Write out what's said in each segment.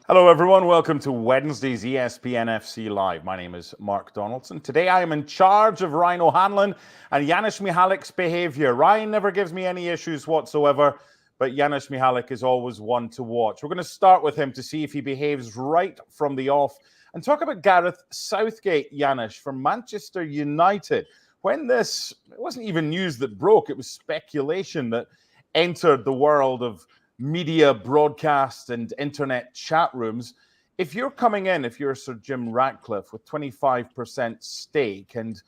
Hello, everyone. Welcome to Wednesday's ESPN FC Live. My name is Mark Donaldson. Today, I am in charge of Ryan O'Hanlon and Janusz Michallik's behaviour. Ryan never gives me any issues whatsoever, but Janusz Michallik is always one to watch. We're going to start with him to see if he behaves right from the off and talk about Gareth Southgate, Janusz, from Manchester United. When this, it wasn't even news that broke, it was speculation that entered the world of media broadcast and internet chat rooms. If you're coming in, if you're Sir Jim Ratcliffe with 25% stake, and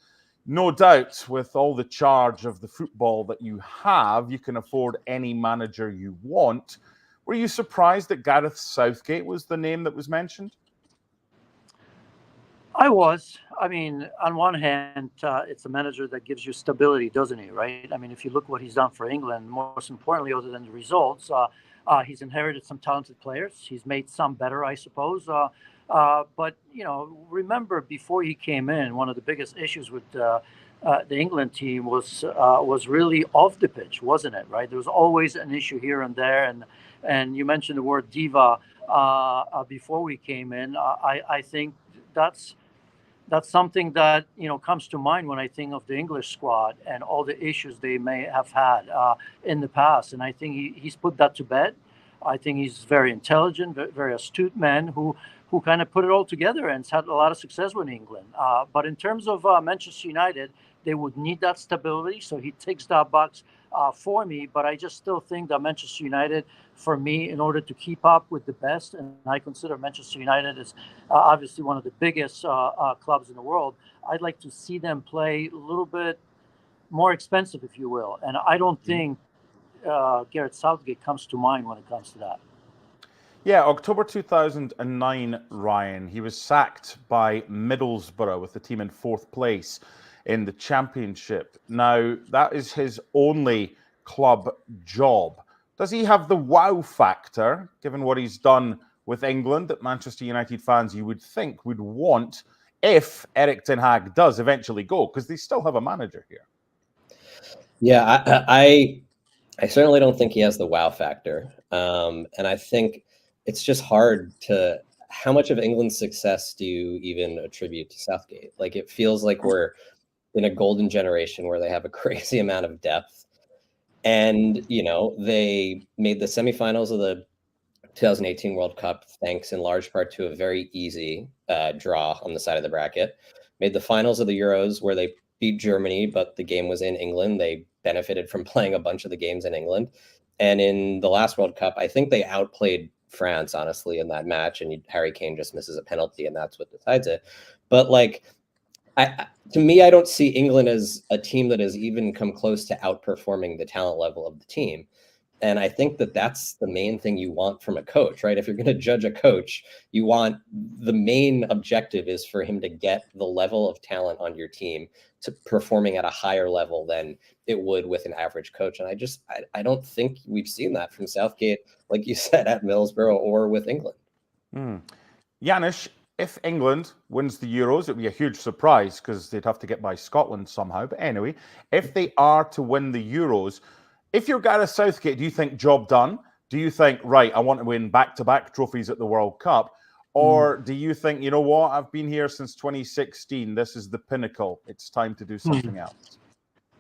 no doubt with all the charge of the football that you have, you can afford any manager you want. Were you surprised that Gareth Southgate was the name that was mentioned? I was. I mean, on one hand, it's a manager that gives you stability, doesn't he? Right? I mean, if you look what he's done for England, most importantly, other than the results, he's inherited some talented players. He's made some better, I suppose. But remember before he came in, one of the biggest issues with the England team was really off the pitch, wasn't it? Right? There was always an issue here and there, and you mentioned the word diva before we came in. I think that's something that comes to mind when I think of the English squad and all the issues they may have had in the past. And I think he's put that to bed. I think he's very intelligent, very astute man who kind of put it all together and has had a lot of success with England. But in terms of Manchester United, they would need that stability. So he ticks that box for me. But I just still think that Manchester United, for me, in order to keep up with the best, and I consider Manchester United as obviously one of the biggest clubs in the world, I'd like to see them play a little bit more expensive, if you will. And I don't think Gareth Southgate comes to mind when it comes to that. Yeah, October 2009, Ryan, he was sacked by Middlesbrough with the team in fourth place in the Championship. Now, that is his only club job. Does he have the wow factor, given what he's done with England, that Manchester United fans, you would think, would want if Erik Ten Hag does eventually go? Because they still have a manager here. Yeah, I certainly don't think he has the wow factor. And I think it's just hard to, how much of England's success do you even attribute to Southgate? Like, it feels like we're in a golden generation where they have a crazy amount of depth. And, they made the semifinals of the 2018 World Cup, thanks in large part to a very easy draw on the side of the bracket. Made the finals of the Euros where they beat Germany, but the game was in England. They benefited from playing a bunch of the games in England. And in the last World Cup, I think they outplayed France, honestly, in that match. And Harry Kane just misses a penalty, and that's what decides it. But to me, I don't see England as a team that has even come close to outperforming the talent level of the team. And I think that that's the main thing you want from a coach, right? If you're going to judge a coach, you want, the main objective is for him to get the level of talent on your team to performing at a higher level than it would with an average coach. And I don't think we've seen that from Southgate, like you said, at Middlesbrough or with England. Janusz, if England wins the Euros, it would be a huge surprise because they'd have to get by Scotland somehow. But anyway, if they are to win the Euros, if you're Gareth Southgate, do you think job done? Do you think, right, I want to win back-to-back trophies at the World Cup? Or do you think, you know what, I've been here since 2016. This is the pinnacle. It's time to do something else.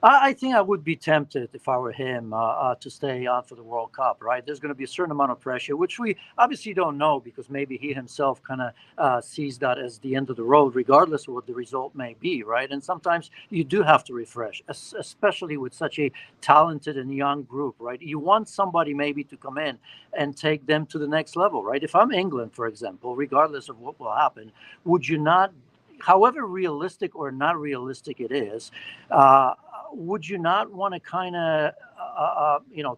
I think I would be tempted if I were him to stay on for the World Cup, right? There's going to be a certain amount of pressure, which we obviously don't know because maybe he himself kind of sees that as the end of the road, regardless of what the result may be, right? And sometimes you do have to refresh, especially with such a talented and young group, right? You want somebody maybe to come in and take them to the next level, right? If I'm England, for example, regardless of what will happen, would you not, however realistic or not realistic it is, would you not want to kind of,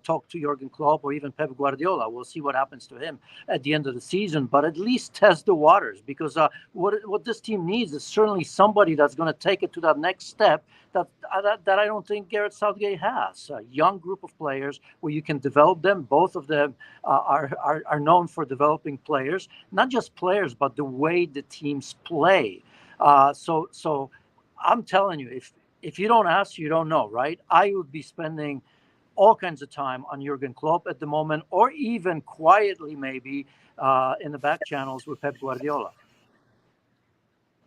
talk to Jurgen Klopp or even Pep Guardiola? We'll see what happens to him at the end of the season, but at least test the waters because what this team needs is certainly somebody that's going to take it to that next step that I don't think Gareth Southgate has. A young group of players where you can develop them. Both of them are known for developing players, not just players, but the way the teams play. So I'm telling you, if you don't ask, you don't know, right? I would be spending all kinds of time on Jurgen Klopp at the moment, or even quietly maybe in the back channels with Pep Guardiola.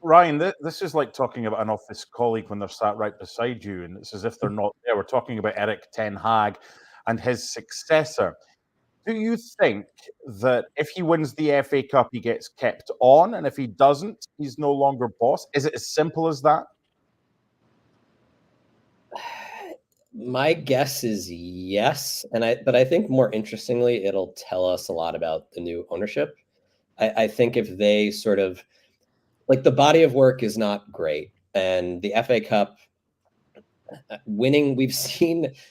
Ryan, this is like talking about an office colleague when they're sat right beside you, and it's as if they're not there. We're talking about Erik ten Hag and his successor. Do you think that if he wins the FA Cup, he gets kept on, and if he doesn't, he's no longer boss? Is it as simple as that? My guess is yes, but I think more interestingly, it'll tell us a lot about the new ownership. I think if they sort of like the body of work is not great, and the FA Cup winning,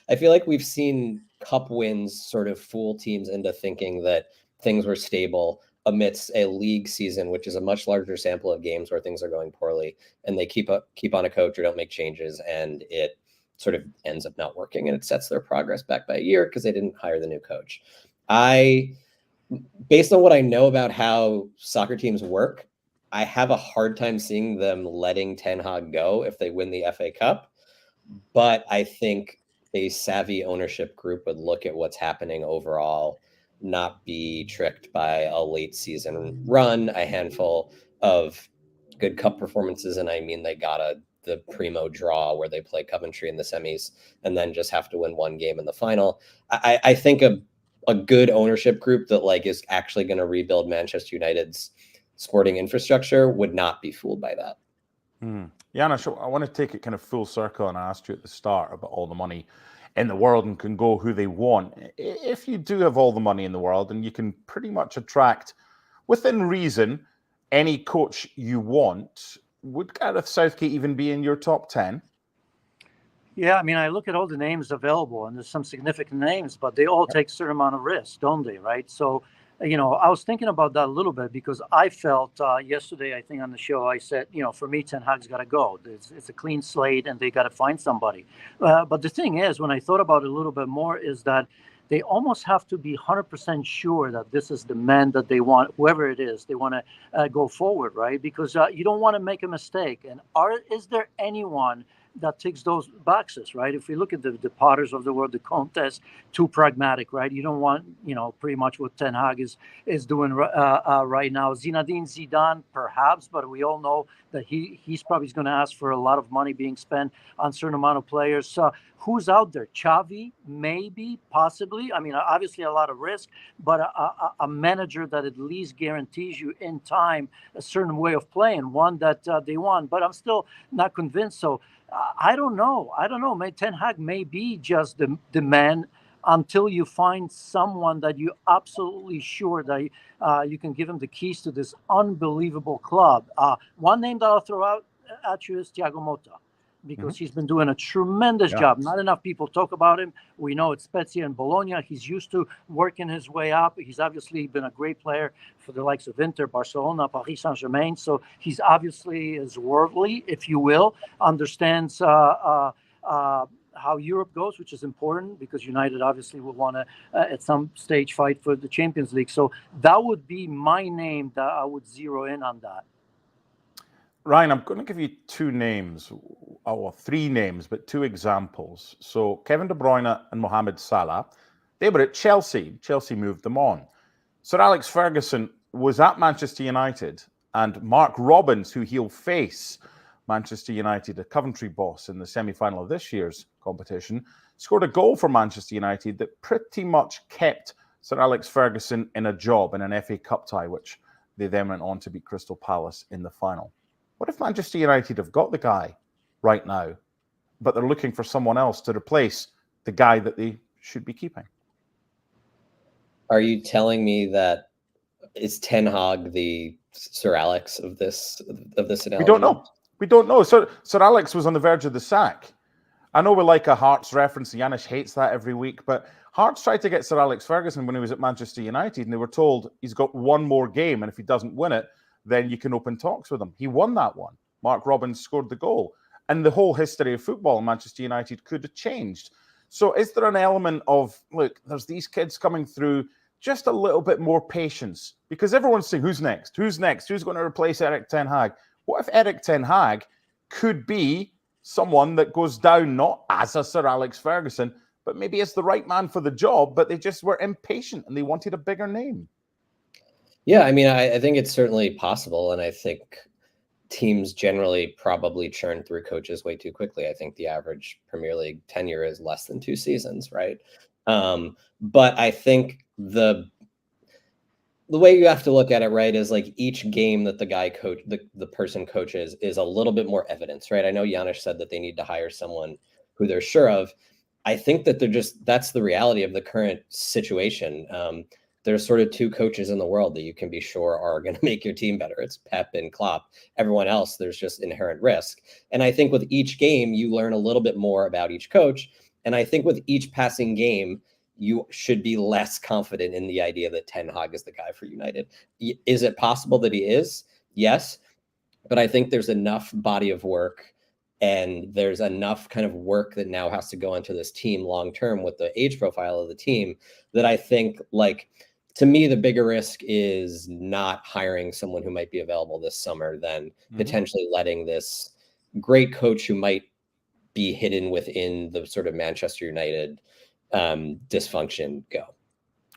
I feel like we've seen cup wins sort of fool teams into thinking that things were stable amidst a league season, which is a much larger sample of games where things are going poorly, and they keep on a coach or don't make changes, and it sort of ends up not working, and it sets their progress back by a year because they didn't hire the new coach. Based on what I know about how soccer teams work, I have a hard time seeing them letting Ten Hag go if they win the FA Cup. But I think a savvy ownership group would look at what's happening overall, not be tricked by a late season run, a handful of good cup performances. And I mean, they got the primo draw where they play Coventry in the semis and then just have to win one game in the final. I think a good ownership group that like is actually going to rebuild Manchester United's sporting infrastructure would not be fooled by that. Janusz, I want to take it kind of full circle and ask you at the start about all the money in the world and can go who they want. If you do have all the money in the world and you can pretty much attract, within reason, any coach you want, would Gareth Southgate even be in your top 10? Yeah, I mean, I look at all the names available, and there's some significant names, but they all take a certain amount of risk, don't they, right? So, I was thinking about that a little bit because I felt yesterday, I think on the show, I said, for me, Ten Hag's got to go. It's a clean slate, and they got to find somebody. But the thing is, when I thought about it a little bit more, is that they almost have to be 100% sure that this is the man that they want, whoever it is, they want to go forward, right? Because you don't want to make a mistake. And is there anyone that ticks those boxes, right? If we look at the Potters of the world, the Contes, too pragmatic, right? You don't want, pretty much what Ten Hag is doing right now. Zinedine Zidane, perhaps, but we all know that he's probably going to ask for a lot of money being spent on a certain amount of players. Who's out there? Xavi, maybe, possibly. I mean, obviously a lot of risk, but a manager that at least guarantees you in time a certain way of playing, one that they want. But I'm still not convinced. So I don't know. Ten Hag may be just the man until you find someone that you're absolutely sure that you can give him the keys to this unbelievable club. One name that I'll throw out at you is Thiago Motta, because he's been doing a tremendous job. Not enough people talk about him. We know it's Spezia and Bologna. He's used to working his way up. He's obviously been a great player for the likes of Inter, Barcelona, Paris Saint-Germain. So he's obviously is worldly, if you will, understands how Europe goes, which is important because United obviously will want to, at some stage, fight for the Champions League. So that would be my name that I would zero in on that. Ryan, I'm going to give you two names, three names, but two examples. So Kevin De Bruyne and Mohamed Salah, they were at Chelsea. Chelsea moved them on. Sir Alex Ferguson was at Manchester United, and Mark Robbins, who he'll face, Manchester United, a Coventry boss in the semi-final of this year's competition, scored a goal for Manchester United that pretty much kept Sir Alex Ferguson in a job in an FA Cup tie, which they then went on to beat Crystal Palace in the final. What if Manchester United have got the guy right now, but they're looking for someone else to replace the guy that they should be keeping? Are you telling me that is Ten Hag the Sir Alex of this analogy? We don't know. Sir Alex was on the verge of the sack. I know we like a Hearts reference. Janusz hates that every week, but Hearts tried to get Sir Alex Ferguson when he was at Manchester United, and they were told he's got one more game, and if he doesn't win it, then you can open talks with him. He won that one. Mark Robbins scored the goal. And the whole history of football in Manchester United could have changed. So is there an element of, look, there's these kids coming through, just a little bit more patience? Because everyone's saying, who's next? Who's next? Who's going to replace Erik ten Hag? What if Erik ten Hag could be someone that goes down not as a Sir Alex Ferguson, but maybe it's the right man for the job, but they just were impatient and they wanted a bigger name. Yeah, I mean, I think it's certainly possible. And I think teams generally probably churn through coaches way too quickly. I think the average Premier League tenure is less than 2 seasons, right? But I think the way you have to look at it, right, is like each game that the person coaches is a little bit more evidence, right? I know Janusz said that they need to hire someone who they're sure of. I think that that's the reality of the current situation. There's sort of 2 coaches in the world that you can be sure are going to make your team better. It's Pep and Klopp. Everyone else, there's just inherent risk. And I think with each game, you learn a little bit more about each coach. And I think with each passing game, you should be less confident in the idea that Ten Hag is the guy for United. Is it possible that he is? Yes. But I think there's enough body of work and there's enough kind of work that now has to go into this team long term with the age profile of the team that I think, like, to me, the bigger risk is not hiring someone who might be available this summer than potentially letting this great coach who might be hidden within the sort of Manchester United dysfunction go.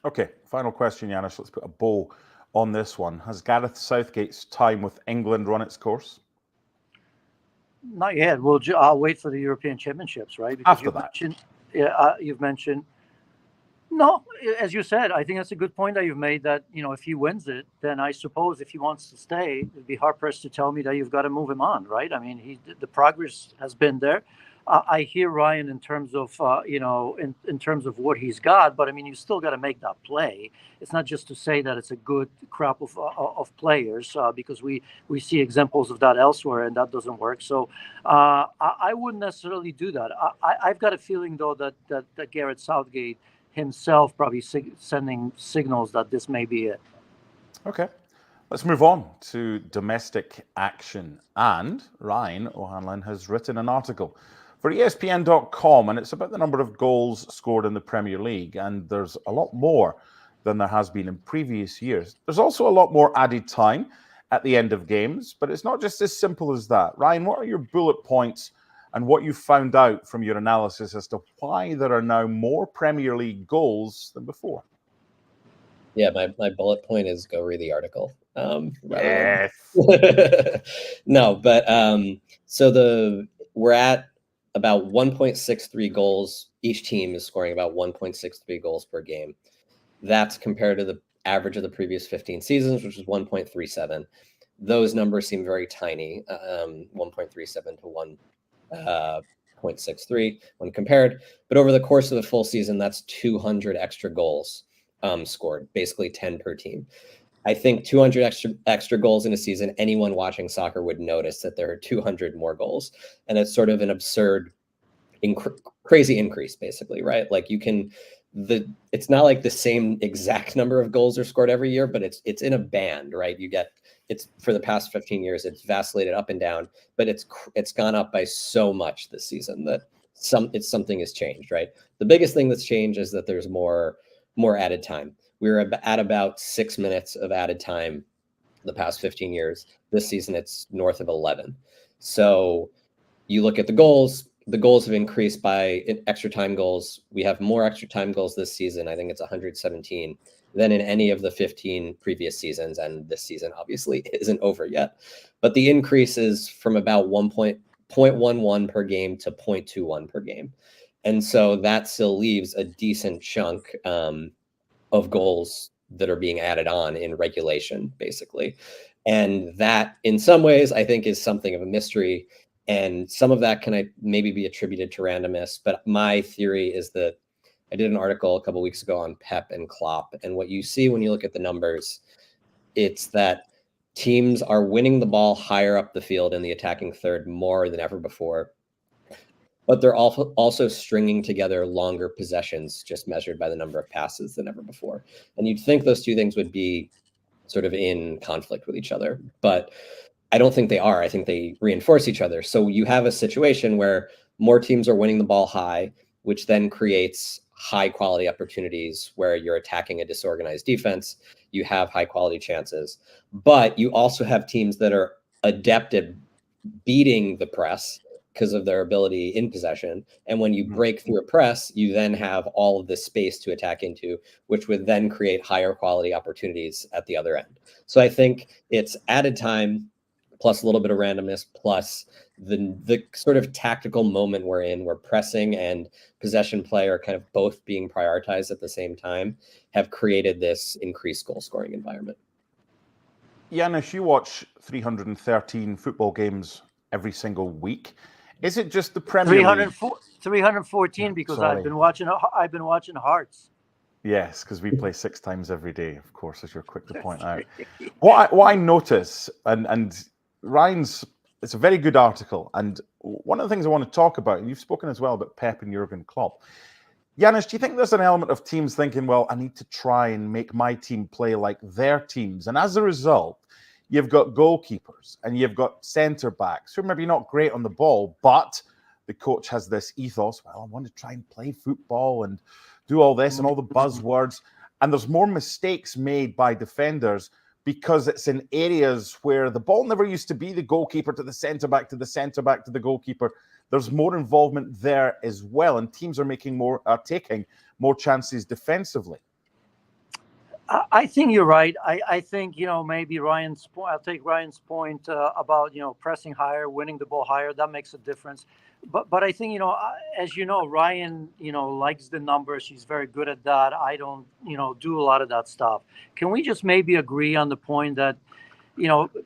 Okay, final question, Janusz. Let's put a bow on this one. Has Gareth Southgate's time with England run its course? Not yet. I'll wait for the European Championships, right? Because After that. You've mentioned. No, as you said, I think that's a good point that you've made, that, if he wins it, then I suppose if he wants to stay, it'd be hard pressed to tell me that you've got to move him on, right? I mean, the progress has been there. I hear Ryan in terms of, in terms of what he's got, but I mean, you still got to make that play. It's not just to say that it's a good crop of players, because we see examples of that elsewhere, and that doesn't work. So I wouldn't necessarily do that. I've got a feeling, though, that Gareth Southgate himself probably sending signals that this may be it. Okay. Let's move on to domestic action. And Ryan O'Hanlon has written an article for ESPN.com, and it's about the number of goals scored in the Premier League. And there's a lot more than there has been in previous years. There's also a lot more added time at the end of games, but it's not just as simple as that. Ryan, what are your bullet points and what you found out from your analysis as to why there are now more Premier League goals than before? Yeah, my bullet point is go read the article. Yes. No, but so we're at about 1.63 goals. Each team is scoring about 1.63 goals per game. That's compared to the average of the previous 15 seasons, which is 1.37. Those numbers seem very tiny, 1.37 to 0.63 when compared. But over the course of the full season, that's 200 extra goals scored, basically 10 per team. I think 200 extra goals in a season, anyone watching soccer would notice that there are 200 more goals. And it's sort of an absurd, crazy increase, basically, right? Like it's not like the same exact number of goals are scored every year, but it's in a band, right? It's for the past 15 years, it's vacillated up and down, but it's gone up by so much this season that something has changed, right? The biggest thing that's changed is that there's more added time. We were at about 6 minutes of added time the past 15 years. This season, it's north of 11. So you look at the goals have increased by extra time goals. We have more extra time goals this season. I think it's 117 than in any of the 15 previous seasons. And this season obviously isn't over yet. But the increase is from about 1.11 per game to 0.21 per game. And so that still leaves a decent chunk of goals that are being added on in regulation, basically. And that, in some ways, I think is something of a mystery. And some of that can maybe be attributed to randomness. But my theory is that I did an article a couple of weeks ago on Pep and Klopp. And what you see when you look at the numbers, it's that teams are winning the ball higher up the field in the attacking third more than ever before. But they're also stringing together longer possessions, just measured by the number of passes than ever before. And you'd think those two things would be sort of in conflict with each other. But I don't think they are. I think they reinforce each other. So you have a situation where more teams are winning the ball high, which then creates high quality opportunities where you're attacking a disorganized defense. You have high quality chances, but you also have teams that are adept at beating the press, because of their ability in possession. And when you break through a press, you then have all of this space to attack into, which would then create higher quality opportunities at the other end. So I think it's added time plus a little bit of randomness, plus the sort of tactical moment we're in, where pressing and possession play are kind of both being prioritized at the same time, have created this increased goal scoring environment. Janusz, you watch 313 football games every single week. Is it just the Premier League? 314 because Sorry. I've been watching Hearts. Yes, because we play 6 times every day, of course, as you're quick to point out. What I notice, and Ryan's, it's a very good article, and one of the things I want to talk about, and you've spoken as well about Pep and Jurgen Klopp. Janusz, do you think there's an element of teams thinking, well, I need to try and make my team play like their teams? And as a result, you've got goalkeepers and you've got centre-backs who are maybe not great on the ball, but the coach has this ethos, well, I want to try and play football and do all this and all the buzzwords. And there's more mistakes made by defenders because it's in areas where the ball never used to be the goalkeeper to the centre-back to the centre-back to the goalkeeper. There's more involvement there as well, and teams are taking more chances defensively. I think you're right. I think, maybe Ryan's point, I'll take Ryan's point about, pressing higher, winning the ball higher. That makes a difference. But I think, as you know, Ryan, likes the numbers. He's very good at that. I don't, do a lot of that stuff. Can we just maybe agree on the point that,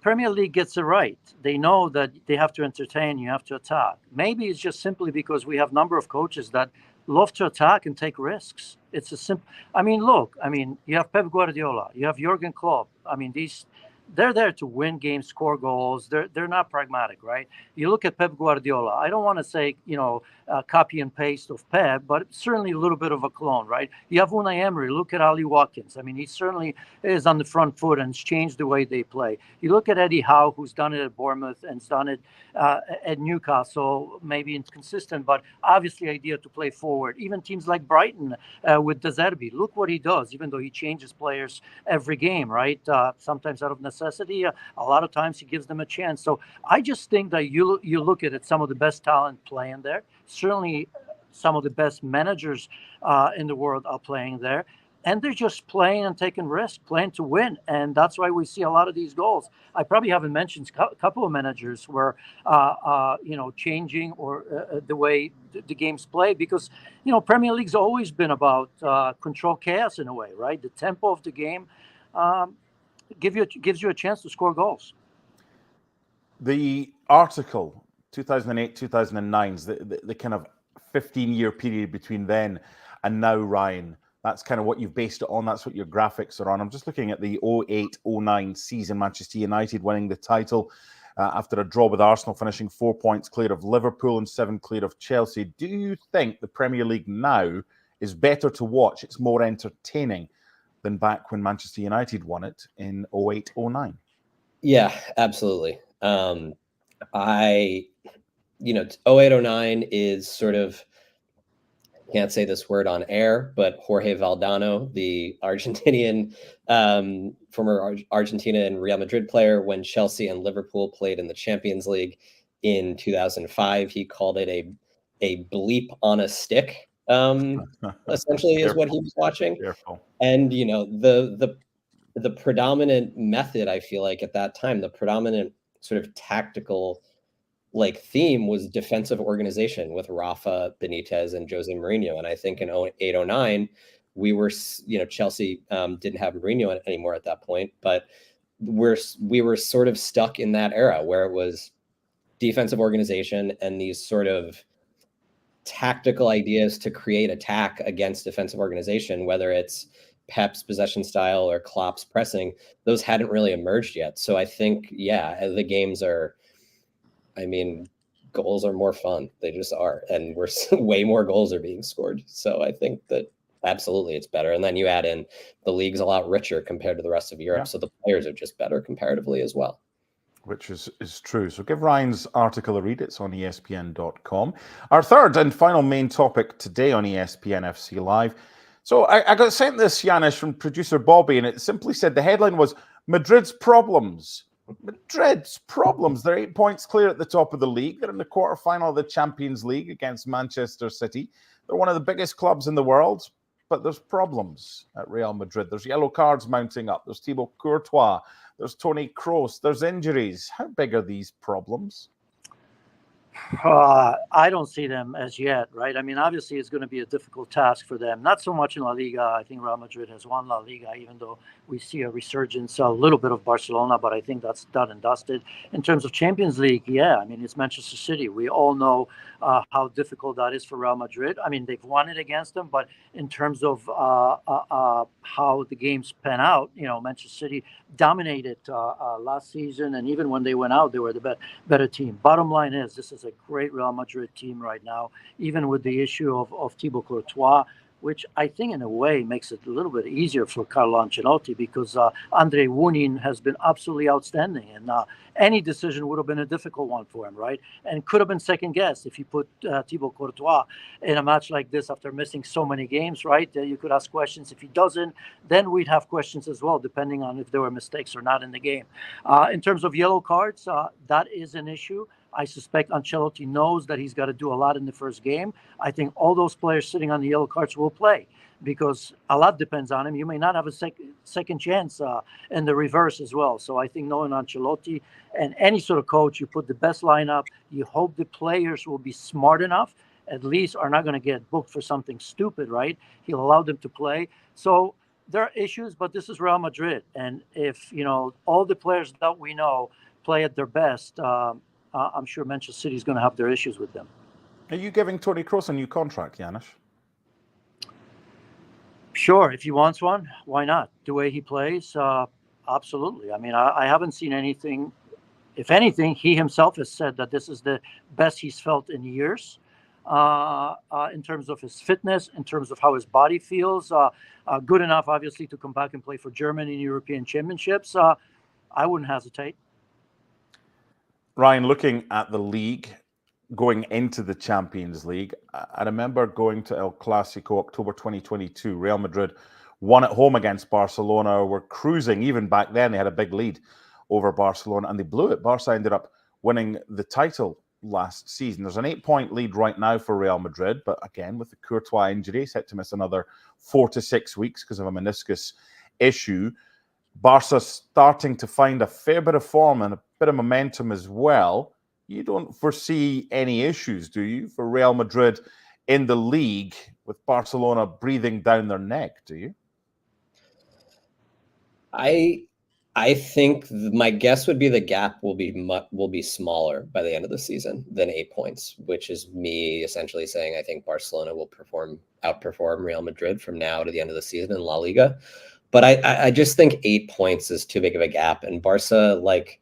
Premier League gets it right. They know that they have to entertain, you have to attack. Maybe it's just simply because we have a number of coaches that love to attack and take risks. It's a simple. You have Pep Guardiola, you have Jurgen Klopp. They're there to win games, score goals. They're not pragmatic, right? You look at Pep Guardiola. I don't want to say, copy and paste of Pep, but certainly a little bit of a clone, right? You have Unai Emery. Look at Ali Watkins. He certainly is on the front foot and has changed the way they play. You look at Eddie Howe, who's done it at Bournemouth and has done it at Newcastle. Maybe inconsistent, but obviously idea to play forward. Even teams like Brighton with De Zerbi. Look what he does, even though he changes players every game, right? Sometimes out of necessity. A lot of times he gives them a chance. So I just think that you look at it, some of the best talent playing there. Certainly some of the best managers in the world are playing there. And they're just playing and taking risks, playing to win. And that's why we see a lot of these goals. I probably haven't mentioned a couple of managers where, changing or the way the game's played. Because, Premier League's always been about control chaos in a way, right? The tempo of the game gives you a chance to score goals. The article, 2008, 2009, the kind of 15-year period between then and now, Ryan, that's kind of what you've based it on. That's what your graphics are on. I'm just looking at the 08-09 season, Manchester United winning the title after a draw with Arsenal, finishing 4 points clear of Liverpool and 7 clear of Chelsea. Do you think the Premier League now is better to watch? It's more entertaining than back when Manchester United won it in 08-09? Yeah, absolutely. 08-09 is sort of, can't say this word on air, but Jorge Valdano, the Argentinian, former Argentina and Real Madrid player, when Chelsea and Liverpool played in the Champions League in 2005, he called it a bleep on a stick. Essentially is what he was watching. Careful. And the predominant method, I feel like at that time, the predominant sort of tactical theme was defensive organization with Rafa Benitez and Jose Mourinho. And I think in 08-09 we were, Chelsea didn't have Mourinho anymore at that point, but we were sort of stuck in that era where it was defensive organization and these sort of tactical ideas to create attack against defensive organization, whether it's Pep's possession style or Klopp's pressing. Those hadn't really emerged yet. So I think, the games are, goals are more fun. They just are. And way more goals are being scored. So I think that absolutely it's better. And then you add in the league's a lot richer compared to the rest of Europe. Yeah. So the players are just better comparatively as well. Which is true. So give Ryan's article a read. It's on ESPN.com. Our third and final main topic today on ESPN FC Live. So I got sent this, Janusz, from producer Bobby, and it simply said the headline was Madrid's problems Madrid's problems. They're 8 points clear at the top of the league. They're in the quarterfinal of the Champions League against Manchester City. They're one of the biggest clubs in the world, but there's problems at Real Madrid. There's yellow cards mounting up. There's Thibaut Courtois. There's Toni Kroos. There's injuries. How big are these problems? I don't see them as yet, right? I mean, obviously, it's going to be a difficult task for them. Not so much in La Liga. I think Real Madrid has won La Liga, even though we see a resurgence, a little bit of Barcelona, but I think that's done and dusted. In terms of Champions League, yeah, I mean, it's Manchester City. We all know how difficult that is for Real Madrid. I mean, they've won it against them, but in terms of how the games pan out, you know, Manchester City dominated last season, and even when they went out, they were the better team. Bottom line is, this is a great Real Madrid team right now, even with the issue of Thibaut Courtois, which I think in a way makes it a little bit easier for Carlo Ancelotti, because Andre Wunin has been absolutely outstanding, and any decision would have been a difficult one for him, right? And could have been second guessed if you put Thibaut Courtois in a match like this after missing so many games, right? You could ask questions. If he doesn't, then we'd have questions as well, depending on if there were mistakes or not in the game. In terms of yellow cards, that is an issue. I suspect Ancelotti knows that he's got to do a lot in the first game. I think all those players sitting on the yellow cards will play, because a lot depends on him. You may not have a second chance in the reverse as well. So I think, knowing Ancelotti and any sort of coach, you put the best lineup. You hope the players will be smart enough, at least are not going to get booked for something stupid, right? He'll allow them to play. So there are issues, but this is Real Madrid. And if, you know, all the players that we know play at their best, I'm sure Manchester City is going to have their issues with them. Are you giving Toni Kroos a new contract, Janusz? Sure, if he wants one, why not? The way he plays, absolutely. I mean, I haven't seen anything. If anything, he himself has said that this is the best he's felt in years, in terms of his fitness, in terms of how his body feels. Good enough, obviously, to come back and play for Germany in European Championships. I wouldn't hesitate. Ryan, looking at the league going into the Champions League, I remember going to El Clasico October 2022. Real Madrid won at home against Barcelona, were cruising. Even back then, they had a big lead over Barcelona, and they blew it. Barca ended up winning the title last season. There's an 8-point lead right now for Real Madrid, but again, with the Courtois injury, set to miss another 4 to 6 weeks because of a meniscus issue. Barca starting to find a fair bit of form and a bit of momentum as well. You don't foresee any issues, do you, for Real Madrid in the league with Barcelona breathing down their neck, do you? I think my guess would be the gap will be smaller by the end of the season than 8 points, which is me essentially saying I think Barcelona will outperform Real Madrid from now to the end of the season in La Liga. But I just think 8 points is too big of a gap. And Barca, like,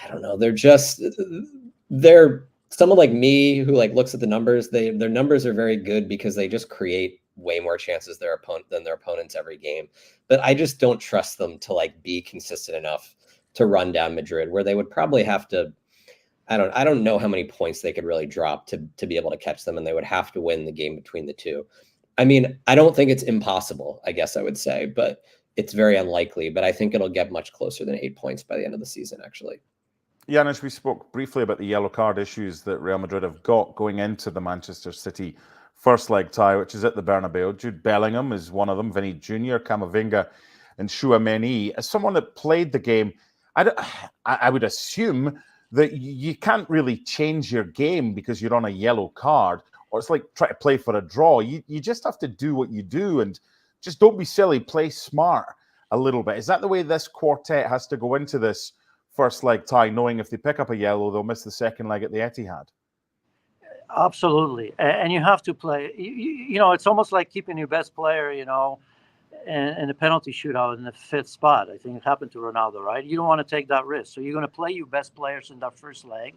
I don't know, they're someone like me who like looks at the numbers. Their numbers are very good because they just create way more chances than their opponents every game. But I just don't trust them to like be consistent enough to run down Madrid, where they would probably have to. I don't know how many points they could really drop to be able to catch them, and they would have to win the game between the two. I mean, I don't think it's impossible, I guess I would say, but it's very unlikely. But I think it'll get much closer than 8 points by the end of the season, actually. Janusz, we spoke briefly about the yellow card issues that Real Madrid have got going into the Manchester City first leg tie, which is at the Bernabeu. Jude Bellingham is one of them, Vinny Jr., Camavinga, and Tchouaméni. As someone that played the game, I would assume that you can't really change your game because you're on a yellow card, or it's like try to play for a draw. You just have to do what you do and just don't be silly, play smart a little bit. Is that the way this quartet has to go into this first leg tie, knowing if they pick up a yellow, they'll miss the second leg at the Etihad? Absolutely. And you have to play, you know, it's almost like keeping your best player, you know, in a penalty shootout in the fifth spot. I think it happened to Ronaldo, right? You don't want to take that risk. So you're going to play your best players in that first leg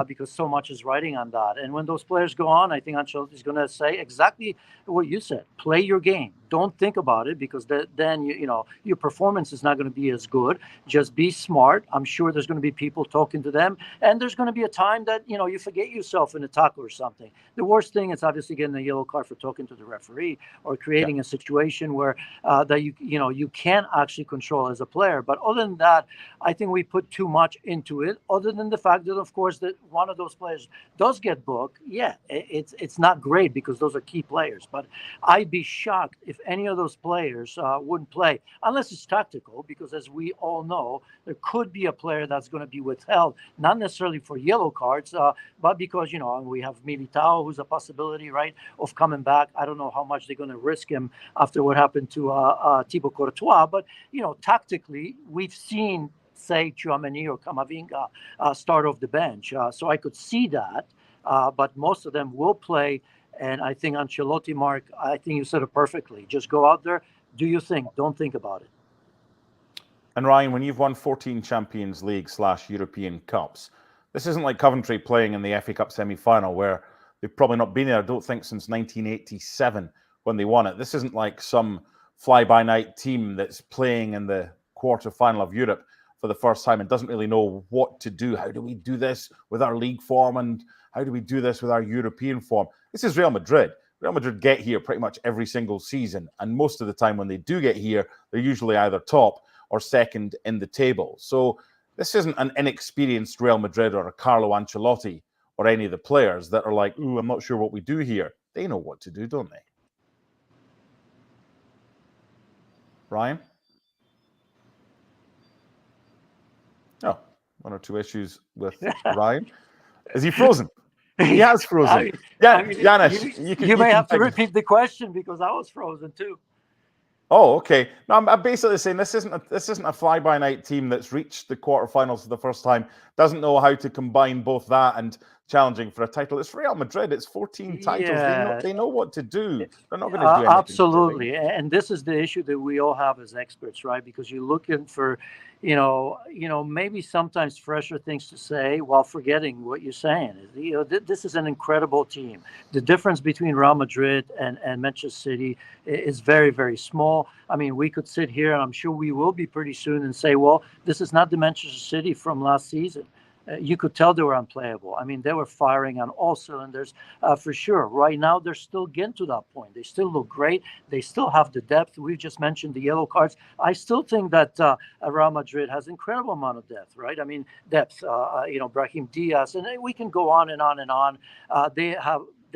because so much is riding on that. And when those players go on, I think Ancelotti is going to say exactly what you said. Play your game. don't think about it, because then your performance is not going to be as good. Just be smart. I'm sure there's going to be people talking to them, and there's going to be a time that you forget yourself in a tackle or something. The worst thing is obviously getting a yellow card for talking to the referee, or creating a situation where that you can't actually control as a player. But other than that, I think we put too much into it. Other than the fact that, of course, that one of those players does get booked, it's not great, because those are key players. But I'd be shocked if any of those players wouldn't play, unless it's tactical, because as we all know, there could be a player that's going to be withheld, not necessarily for yellow cards, but because, we have Militao, who's a possibility, right, of coming back. I don't know how much they're going to risk him after what happened to Thibaut Courtois. But, tactically, we've seen, say, Tchouaméni or Camavinga start off the bench. So I could see that. But most of them will play. And I think Ancelotti, Mark, I think you said it perfectly. Just go out there, do your thing. Don't think about it. And Ryan, when you've won 14 Champions League / European Cups, this isn't like Coventry playing in the FA Cup semi-final, where they've probably not been there, I don't think, since 1987 when they won it. This isn't like some fly-by-night team that's playing in the quarter-final of Europe for the first time and doesn't really know what to do. How do we do this with our league form, and how do we do this with our European form? This is Real Madrid. Real Madrid get here pretty much every single season, and most of the time when they do get here, they're usually either top or second in the table. So this isn't an inexperienced Real Madrid or a Carlo Ancelotti or any of the players that are like, ooh, I'm not sure what we do here. They know what to do, don't they? Ryan? Oh, one or two issues with Ryan. Is he frozen? He has frozen. Janusz, you may have to repeat the question, because I was frozen too. Oh, okay. No, I'm basically saying this isn't a fly-by-night team that's reached the quarterfinals for the first time, doesn't know how to combine both that and challenging for a title. It's Real Madrid. It's 14 titles. Yeah. They know what to do. They're not going to do anything. Absolutely. And this is the issue that we all have as experts, right? Because you're looking for, maybe sometimes fresher things to say while forgetting what you're saying. This is an incredible team. The difference between Real Madrid and Manchester City is very, very small. I mean, we could sit here, and I'm sure we will be pretty soon, and say, well, this is not the Manchester City from last season. You could tell they were unplayable. I mean, they were firing on all cylinders for sure. Right now, they're still getting to that point. They still look great. They still have the depth. We've just mentioned the yellow cards. I still think that Real Madrid has incredible amount of depth, right? I mean, depth, Brahim Diaz, and we can go on and on and on. They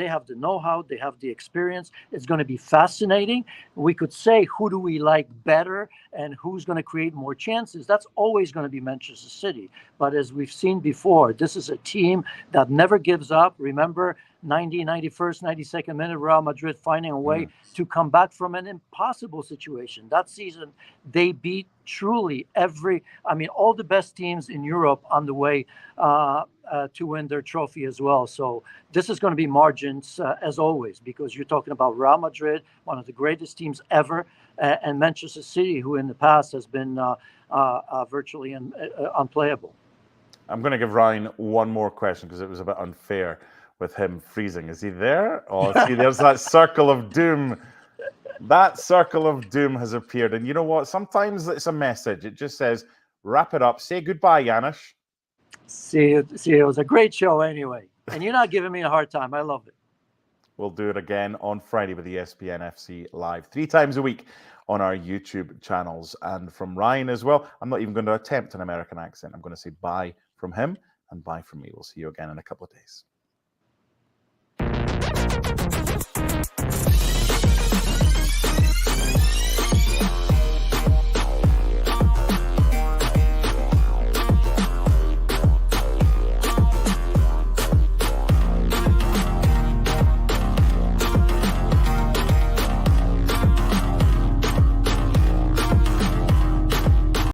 have the know-how. They have the experience. It's going to be fascinating. We could say, who do we like better and who's going to create more chances? That's always going to be Manchester City. But as we've seen before, this is a team that never gives up. Remember, 90, 91st, 92nd minute, Real Madrid finding a way to come back from an impossible situation. That season, they beat truly all the best teams in Europe on the way to win their trophy as well. So this is going to be margins as always, because you're talking about Real Madrid, one of the greatest teams ever, and Manchester City, who in the past has been virtually unplayable. I'm going to give Ryan one more question, because it was a bit unfair with him freezing. Is he there? Oh, see, there's that circle of doom. That circle of doom has appeared. And you know what? Sometimes it's a message. It just says, wrap it up. Say goodbye, Janusz. See, it was a great show anyway. And you're not giving me a hard time. I love it. We'll do it again on Friday with ESPN FC Live, 3 times a week on our YouTube channels. And from Ryan as well, I'm not even going to attempt an American accent. I'm going to say bye from him and bye from me. We'll see you again in a couple of days.